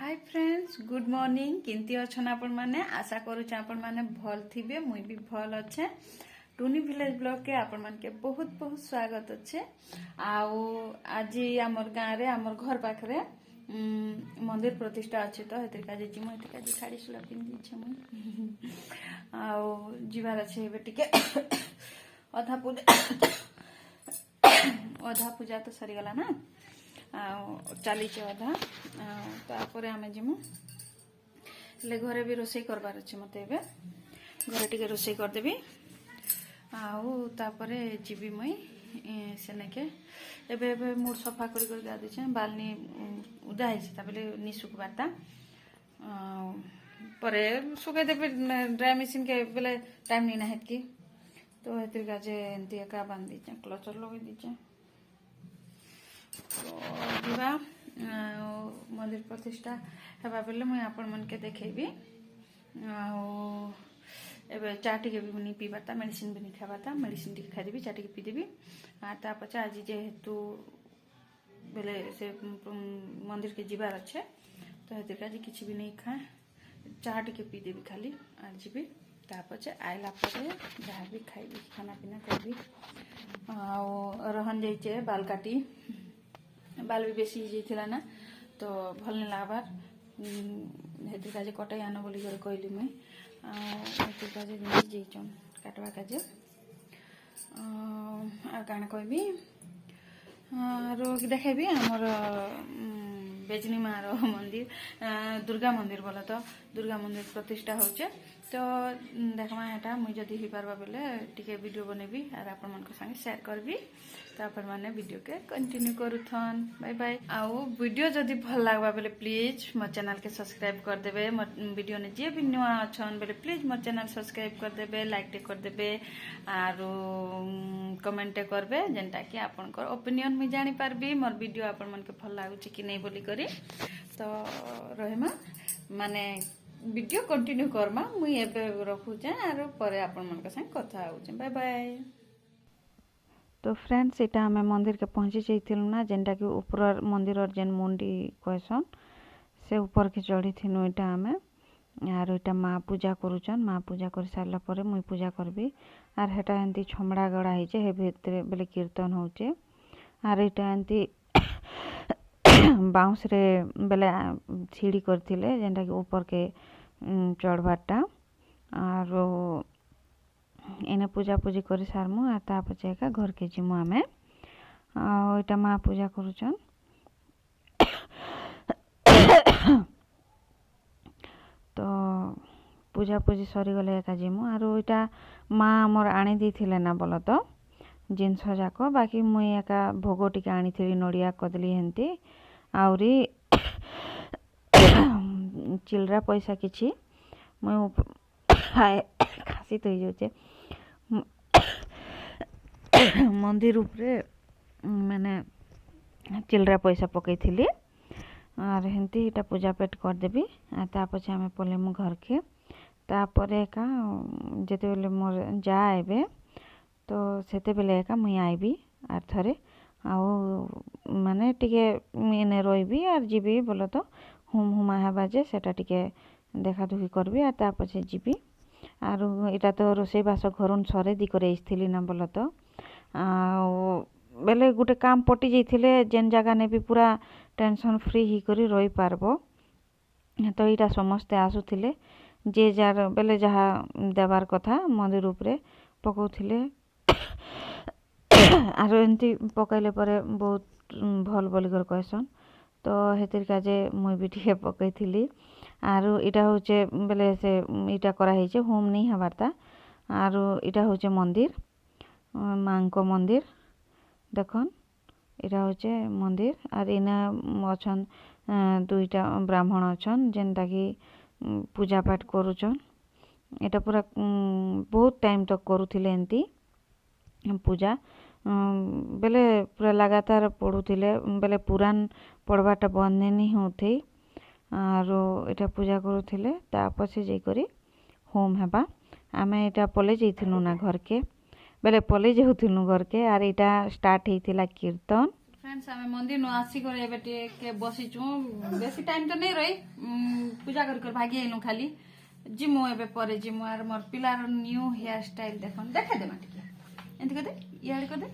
Hi friends good morning केमती अच्छन आपण माने आशा करूचे आपण माने भल थिबे मुई भी भल अच्छे टूनी विलेज ब्लॉग के आपण मान के बहुत बहुत स्वागत अच्छे आउ आज आमर गाँव रे आमर घर पाखरे मंदिर प्रतिष्ठा अच्छे तो हेतिर काजे जिमु हेतिर काजे साड़ी सुला पिंदी छे मुई आउ जीवार अच्छे बे टिके अधा पूजा तो सरी गला ना चली अधा तापर आम जीमु हेल्ले घरे भी रोसई करबार अच्छे मत घरे टिके रोसई करदेवी आउे जीवी मुई सेनेके एबे एबे मूड सफा कर गाधुचे बालनी उदा है नी सुखबारटा पर सुखे देवी ड्राई मशीन के बेले टाइम नहीं ना कि तो हेतिर गाजे एमती एका बांध दीचे क्लचर लगे दीचे तो जीवा मंदिर प्रतिष्ठा हेबा बेले मुई आपण मन के देखेबी एबे चा टिके भी नहीं पीबाता मेडिसिन भी नहीं खाबाता मेडिसिन टिके खादेबी चा टिके पीदेबी ता पछे आज जेहेतु बेले से मंदिर के जीवार अच्छे तो हेतिर काजे किछि भी नहीं खाए चा टिके पीदेबी खाली आज जीबी ता पछे आइला परे जहाँ भी खाइबी खाना पीना करबी रहन जाइए बाल काटी बाल भी बेसी जाइथिला ना तो भल नहीं लागबार हेतिर काजे कटाई आनो बोली करे कहली मुई हेतिर काजे जाइछन काटवा काजे आ काना कहबी रोग देखेबी हमर बेजनी मार मंदिर दुर्गा मंदिर बोला तो दुर्गा मंदिर प्रतिष्ठा होचे तो देखमा हेटा मुई जदी ही पारबा बेले टिके वीडियो बनेबी आर आपन मन को संगे शेयर करबी तापर माने वीडियो के कंटिन्यू करूथन बाय बाय आउ वीडियो जदी भल लागबा बेले प्लीज मो चैनल के सब्सक्राइब कर देबे वीडियो ने जे भी नुआ अछन बेले प्लीज मो चैनल सब्सक्राइब कर देबे लाइक टे कर देबे आर कमेंट करबे जेंटा कि आपनकर ओपिनियन मी जानि पारबी मोर वीडियो आपन मन के भल लागुची कि नै बोली करी तो रहेमा माने वीडियो कंटिन्यू करमा मुई एबे रखुचे आरो परे आपन मन के संग कथा होचे बाय बाय। तो फ्रेंड्स इटा हमें मंदिर के पहुंची जाइथिलु ना जेनटा कि ऊपर मंदिर और जेन मुंडी कहसन से ऊपर के चढ़ी थिनु इटा हमें आर इटा माँ पूजा करूचन माँ पूजा कर सारला परे मुई पूजा करबी आर हेटा एंती छमड़ा गड़ा हिचे हे भितरे बेले कीर्तन होचे आर इटा एंती बाउंस रे बेले सीढ़ी करथिले जेनटा कि ऊपर के चढ़बारटा आर एने पूजा पूजी कर सारमु आ ता पछे का घर के जिमु आमे इटा माँ पूजा करूचन तो पूजा पूजी सरी गले एका जिमु आरो इटा माँ हमर आनी दी ना बोल तो जिनस जाक बाकी मुई एका भोग टिके आनी थी नड़िया कदली हेंती आउरी चिल्ड्रा पैसा किछि मुई खासी तो जाऊे मंदिर उपरे मैंने चिल्ड्रा पैसा पकई थी और हेंती इटा पूजा पेट करदेवी ता पछे आमे पलेमु घर के तापरे का जेते बेले मोर जा आइबे तो सेते बेले का मुई आइबी आर थरे आउ माने टिके एने रहिबी आर जीबी बोलो तो हुम हुमा हेबा जे सेटा टिके देखा दुखी करबी आर ता पछे जीबी आर इटा तो रोसई बास घरुन सरे दी करे आइथिली ना बोलो तो बेले गुटे काम पटी जाइथिले जेन जगह ने भी पूरा टेंशन फ्री ही करी रही पारबो तो इटा समस्ते आसुथिले जे जार बेले जहा देवार कथा मंदिर उपरे पकौथिले आरो एंती पकैले परे बहुत भल बोली कर कहसन तो हेतिर काजे मुई भी टिके पकईथिली आरो इटा होचे बेले से इटा करा हिचे होम नहीं हबारता आरो इटा होचे मंदिर माँ को मंदिर देखन इटा होचे मंदिर आर इना अछन दुईटा ब्राह्मण अछन जेनटा कि पूजा पाठ करूचन इटा पूरा बहुत टाइम तक करूथिले एंती पूजा बेले पूरा लगातार पढ़ुथिले बेले पुराण पढ़वाटा बंद नहीं होथई आरो इटा पूजा करूथिले ता पछे जाई करी होम हेबा आमे इटा पले जाइथिलु ना घर के बेले पले जाउथिलु घर के आर इटा स्टार्ट हेतिला कीर्तन फ्रेंड्स आम मंदिर नु आसिक के बसीचु बेसी टाइम तो नहीं रही पूजा कर भागी आइलु खाली जिमु एबे परे जिमु आर मोर पिलार न्यू हेयर स्टाइल देखन देखा दे माटी एंती कर दे याड कर दे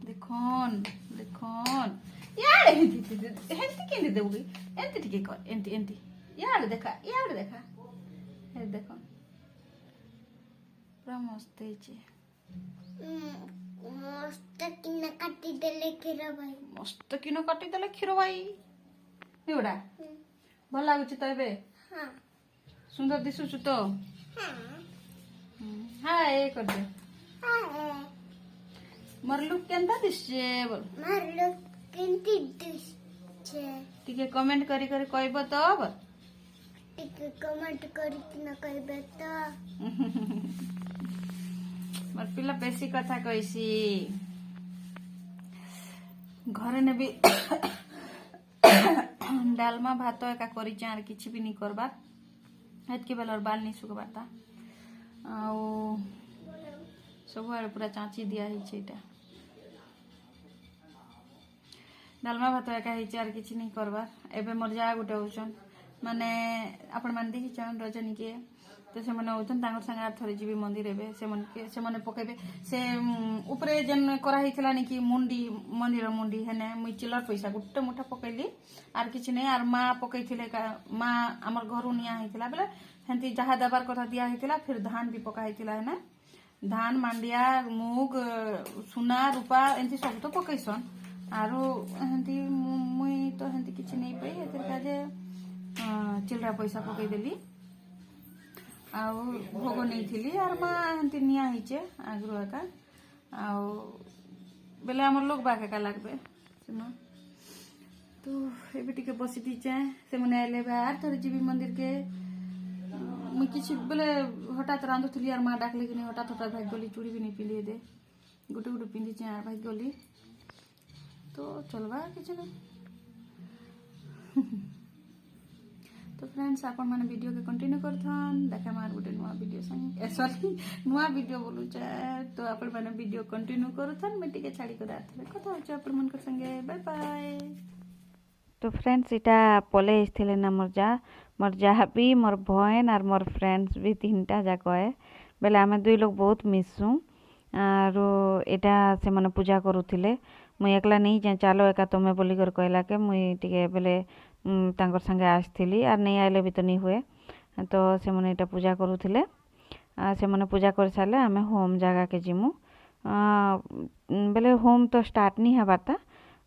देखन देखन याड हेंती केंदी देउगी एंती ठीक कर एंती एंती याड देखा हे देखन पूरा मस्त है मस्त किन काटी देले क्षीर भाई मस्त किन काटी देले क्षीर भाई एवडा भल लागुची तो एबे हां सुंदर दिसुछु तो हां हाय कर दे हां मोर लुक केनता दिसछे बोल मारलो केंती दिसछे टिके कमेंट करी करी कहबो तो बोल टिके कमेंट करी किन कहबे तो मोर पिला बेसी कथा कहसी घरे ने भी डालमा भात एका करी चार किछि भी नहीं करबार हेतके बेलर बाल नहीं सुखबाता आउ सब आड़े पूरा चाची दिया हिचे एटा डालमा भात एका हिचे आर किछि नहीं करबार एबे मोर जा गुटे होचन माने आपण मान देखि चन रजनी के तो से माने होचन तांगर संग आर थरे जीवी मंदिर एबे से माने पकेबे से ऊपरे जन करा हितला नि कि मुंडी मंदिर मुंडी हेने मुई चिल्लर पैसा गुटे मुठा पकेली आर किछि नहीं आर माँ पकईथिले माँ हमर घरु निया हितला बेले हेंती जहा दबार कथा दिया हितला फिर धान भी पका हितला हेने धान मांडिया मुग सुना रूपा एंती सब तो पकईसन आरो हेंती मुई तो हेंती किछि नहीं पई एतिर काजे चिल्ला पैसा पकई देली आउ भोग नहीं थी आर माँ हेंती निया हिचे आगु एका आउ बेले हमर लोग बाके का लागबे सुनो तो एबे टिके बसी दीचे से मने आइले बाहर थोड़ी जीवी मंदिर के मुई किछि बेले हठात रांधुथली आर माँ डाकले कि हठात हठात भाग गली चूड़ी भी नहीं पिंधि दे गुटे गुटे पिंधिचे आर भाग गली तो चलबा किछि नहीं तो फ्रेंड्स आपण माने वीडियो के कंटिन्यू करथन देखा मार गुटे नुआ वीडियो संग सॉरी नुआ वीडियो बोलु तो आपण माने वीडियो कंटिन्यू करथन मिट्टी के छाड़ी कर आथले कथा होछ आपण मन कर संगे बाय बाय तो फ्रेंड्स इटा पले इस्थिले ना मोर जा भी मोर बहन और मोर फ्रेंड्स भी तीनटा जा कहे बेले आमे दुई लोग बहुत मिसू आरो एटा से माने पूजा करूथिले मुई एकला नहीं जाए चलो एका तमे बोली कर कहला के मुई टिके बेले तांकर संगे आसथिली आर नहीं आइले भी तो नहीं हुए तो से माने एटा पूजा करूथिले से माने पूजा कर साले आमे होम जगह के जिमु बेले होम तो स्टार्ट नहीं हबाता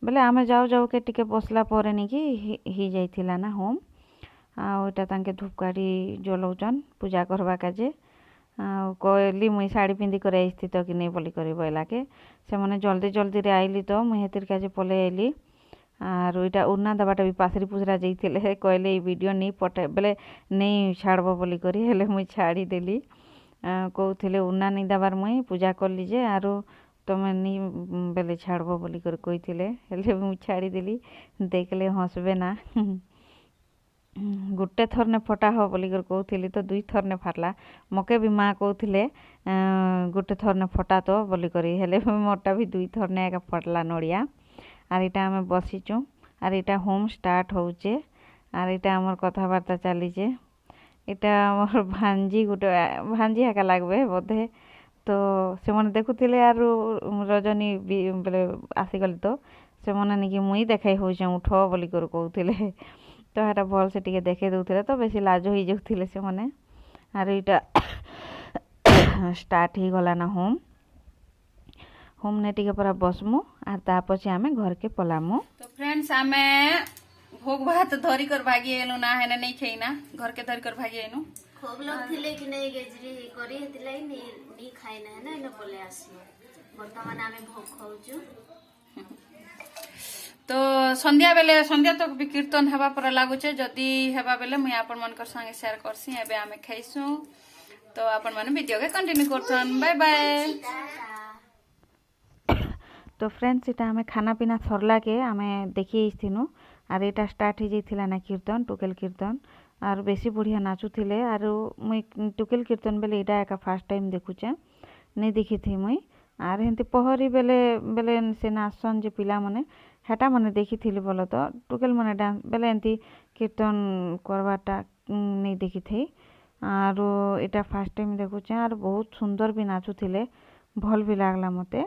बेले आमे जाऊ जाऊ के टिके बसला परे नहीं कि ही जाइथिला ना होम आटा तांके धूपकाठी जलाउछन पूजा करबा काजे कहली मुई साड़ी पिंधि कर आइथि तो कि नहीं बोली करी बोला के से माने जल्दी जल्दी रे आइली तो मुई हेतिर काजे पले आइली आर इटा उन्ना दबाटा भी पासरी पुसरा जाइथिले कहले वीडियो नहीं पटे बेले नहीं छाड़बो बोली करी हेले मुई छाड़ी देली कहउथिले उन्ना नहीं दबार मुई पूजा करली जे आरो तमे नहीं बेले छाड़बो बोली कर कहिथिले हेले मुई छाड़ी देली देखले हंसबे ना गुटे थर ने फटा हो बोली कर कहउथिली तो दुई थर ने फाटला मके भी माँ कहउथिले गुटे थर ने फटा तो बोली करी हेले मोटा भी दुई थर ने एका फटला नड़िया आर इटा आमे बसीचु आर इटा होम स्टार्ट होचे आर इटा हमर कथाबार्ता चलीचे इटा हमर भांजी गुटे भांजी हाका लागबे बोधे तो से मन देखुथिले आर रजनी बेले आसीगली तो से मन नहीं कि मुई देखाई होचे उठ बोली कर कहउथिले तो हेटा भल से टिके देखे दउथिले तो बेसी लाज होई जाउथिले से माने आर इटा स्टार्ट ही गला ना होम ने टिके पूरा बसमु आर ता पछे आमे घर के पलामु तो फ्रेंड्स आमे भोग भात धरी कर भागी एलु ना हेने नहीं खेइना घर के धरी कर भागी एनु खूब लोग थिले कि नहीं गेजरी करी हेतिलाई नहीं खाइना है ना न बोले आसी वर्तमान आमे भोग खाउछु तो संध्या बेले संध्या तक भी कीर्तन हेबा पर लागुचे जदी हेबा बेले मुई आपन मन कर संगे शेयर करसी एबे आमे खाइसु तो आपन माने वीडियो के कंटिन्यू करथन बाय बाय तो फ्रेंड्स इटा हमें खाना पीना सरला के हमें देखी थिनु आर एटा स्टार्ट हो जाइथिला ना कीर्तन टुकेल कीर्तन आर बेसी बढ़िया नाचुथिले आर मुई टुकेल कीर्तन बेले एटा एका फर्स्ट टाइम देखुचे नहीं देखी थी मुई आर हेंती पहरी बेले बेले से नाचसन जे पिला माने हेटा मैंने देखी थी बोल तो टुकेल मैंने डांस बेले एमती कीर्तन करवाटा नहीं देखी थी आरो इटा फर्स्ट टाइम देखुचे आर बहुत सुंदर भी नाचुथिले भल भी लागला मते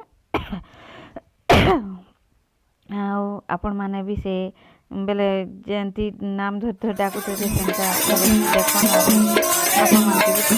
आपण माने भी से बेले जेंती नाम धर धर डाकुते सेंटा देखन आपण माने भी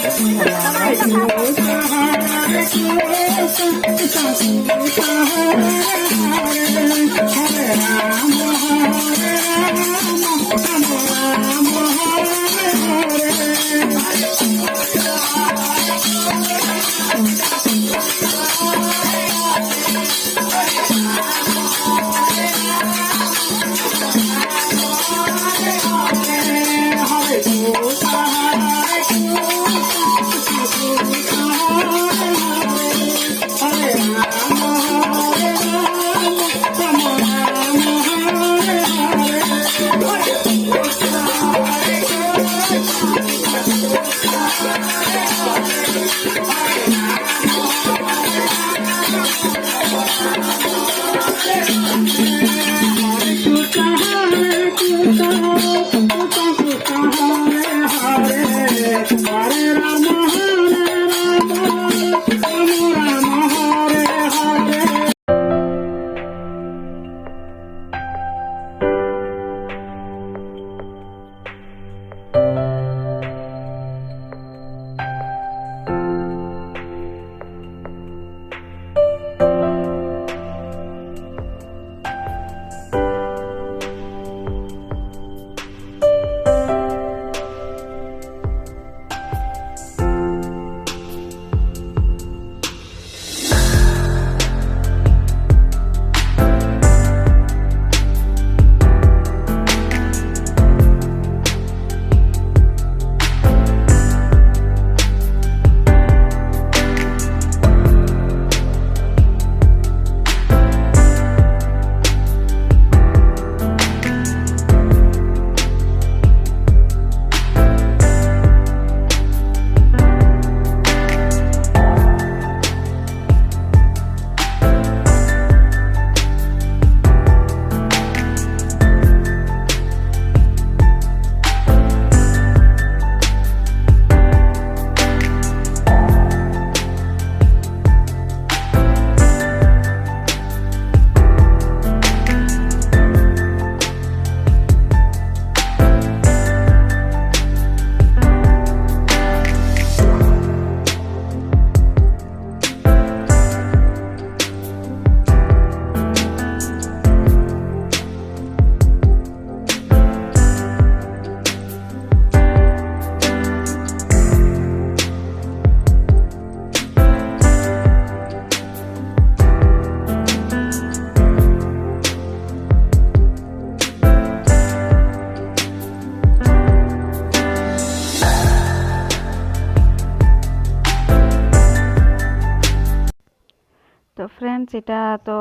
तो फ्रेंड्स इटा तो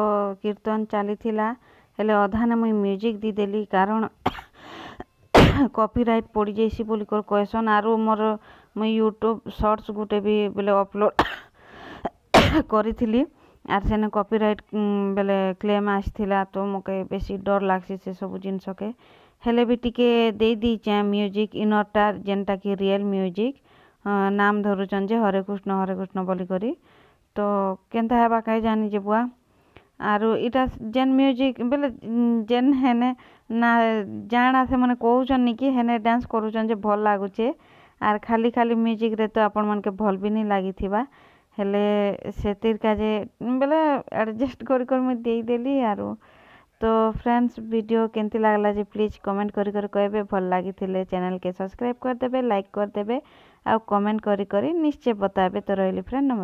कीर्तन चली थिला हेले अधाने मुई म्यूजिक दी देली कारण कॉपीराइट पड़ जाइसी बोली कर कहसन आरो मोर मुई यूट्यूब शॉर्ट्स गुटे भी बेले अपलोड करी आर सेने कॉपीराइट बेले क्लेम आसथिला तो मके बेसी डर लागसी से सब जिनस के हेले भी टिके दे दीचे म्यूजिक इनरटा जेनटा कि रियल म्यूजिक नाम धरुचन जे हरे कृष्ण बोली करी तो केनता हेबा कहीं जानी जे बुआ आरो इटा जेन म्यूजिक बेले जेन हेने ना जाना से माने कहउचन कि हेने डांस करूचन जे भल लागुचे आर खाली खाली म्यूजिक रे तो आपण मन के भल भी नहीं लागी थिबा हेले सेतिर काजे बेले एडजस्ट कर मैं दे देली आरो तो फ्रेंड्स वीडियो केंती लागला जे प्लीज कमेंट करी कहबे भल लागी थिले चैनल के सब्सक्राइब कर देबे लाइक कर देबे आ कमेंट करी निश्चय बताबे तो रहिली फ्रेंड।